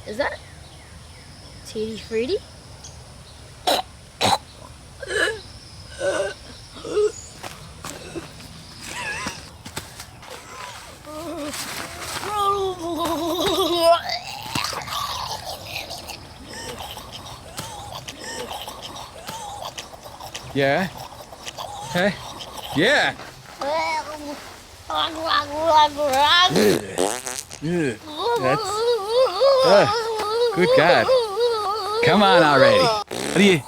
Is that Tutti Frutti? Yeah? Hey? Yeah! That's... good God. Come on already. What do you...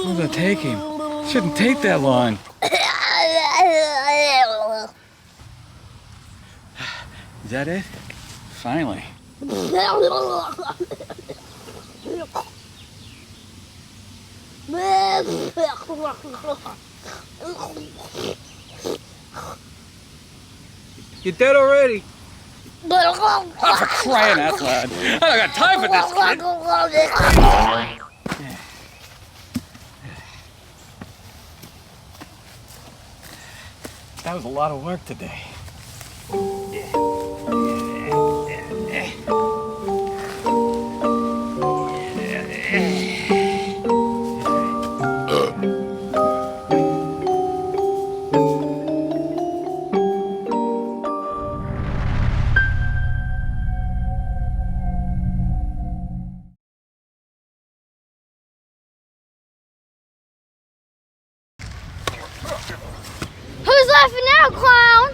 What's it taking? Shouldn't take that long. Is that it? Finally. You dead already? Oh, for crying out loud. I don't got time for this, kid. That was a lot of work today. Who's laughing now, clown?